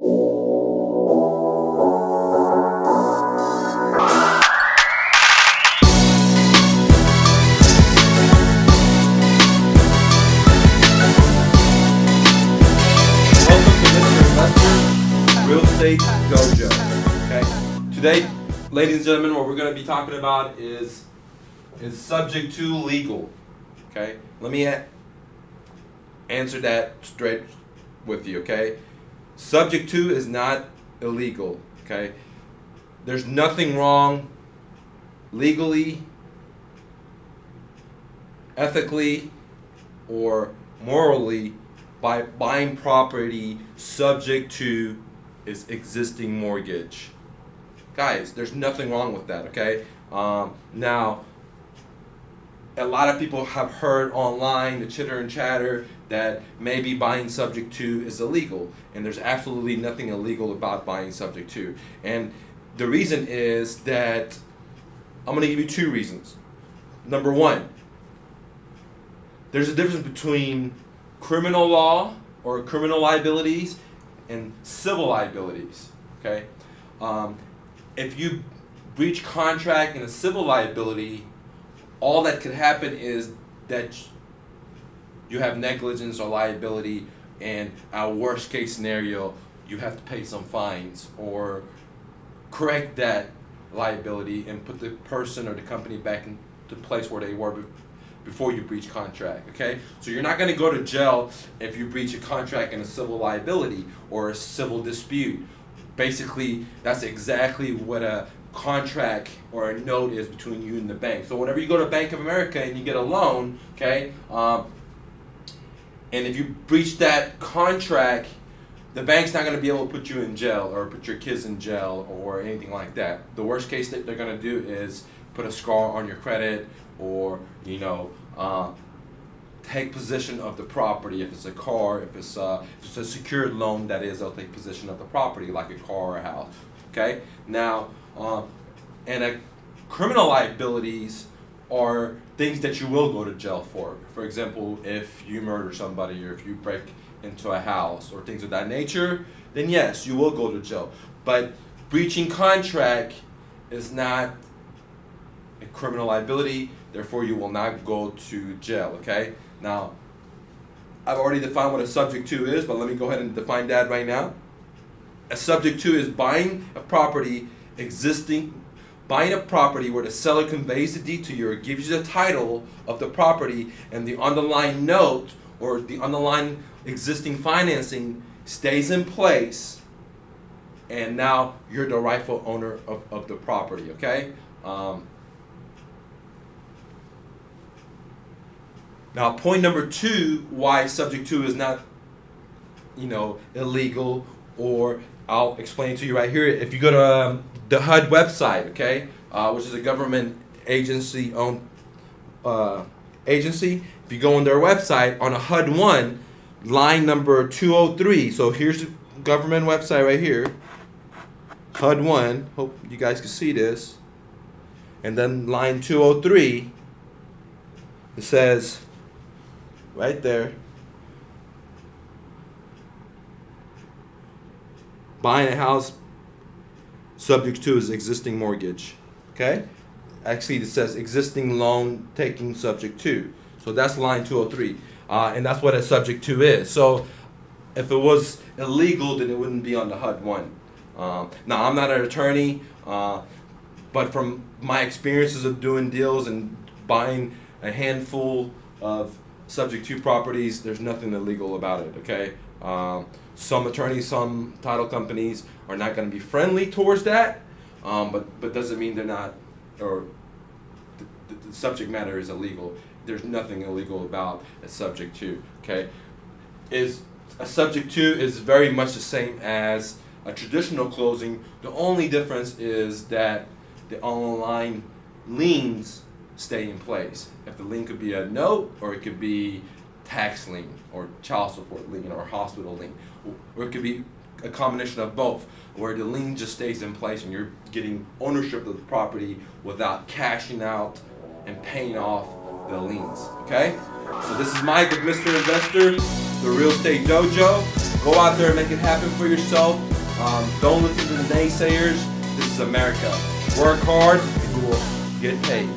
Real Estate Dojo. Okay. Today, ladies and gentlemen, what we're going to be talking about is subject to legal. Okay. Let me answer that straight with you. Okay. Subject to is not illegal. Okay. There's nothing wrong legally, ethically, or morally by buying property subject to its existing mortgage. Guys, there's nothing wrong with that, okay? Now, a lot of people have heard online the chitter and chatter that maybe buying subject to is illegal, and there's absolutely nothing illegal about buying subject to. And the reason is that I'm going to give you two reasons. Number one, there's a difference between criminal law or criminal liabilities and civil liabilities. Okay, if you breach contract in a civil liability, all that could happen is that you have negligence or liability, and our worst case scenario, you have to pay some fines or correct that liability and put the person or the company back into the place where they were before you breach contract. Okay, so you're not going to go to jail if you breach a contract in a civil liability or a civil dispute. Basically, that's exactly what a contract or a note is between you and the bank. So whenever you go to Bank of America and you get a loan, okay, and if you breach that contract, the bank's not going to be able to put you in jail or put your kids in jail or anything like that. The worst case that they're going to do is put a scar on your credit, or take possession of the property. If it's a car, if it's a secured loan, that is, they'll take possession of the property, like a car or a house. Okay. Now, and criminal liabilities are things that you will go to jail for. For example, if you murder somebody or if you break into a house or things of that nature, then yes, you will go to jail. But breaching contract is not a criminal liability, therefore you will not go to jail. Okay. Now, I've already defined what a subject to is, but let me go ahead and define that right now. A subject to is buying a property where the seller conveys the deed to you or gives you the title of the property, and the underlying note or the underlying existing financing stays in place, and now you're the rightful owner of the property. Okay. Now, point number two, why subject to is not, illegal, or I'll explain to you right here. If you go to the HUD website, okay, which is a government agency-owned agency. If you go on their website, on a HUD 1, line number 203. So here's the government website right here, HUD 1. Hope you guys can see this. And then line 203, it says, right there, buying a house subject to is existing mortgage. Okay? Actually, it says existing loan taking subject to. So that's line 203. And that's what a subject to is. So if it was illegal, then it wouldn't be on the HUD 1. Now, I'm not an attorney, but from my experiences of doing deals and buying a handful of subject to properties, there's nothing illegal about it. Okay. Some attorneys, some title companies are not going to be friendly towards that, but doesn't mean they're not, or the subject matter is illegal. There's nothing illegal about a subject to. Okay. Is a subject to is very much the same as a traditional closing. The only difference is that the online liens stay in place. If the lien could be a note, or it could be tax lien, or child support lien, or hospital lien, or it could be a combination of both, where the lien just stays in place and you're getting ownership of the property without cashing out and paying off the liens. Okay? So this is Mike with Mr. Investor, the Real Estate Dojo. Go out there and make it happen for yourself. Don't listen to the naysayers. This is America. Work hard and you will get paid.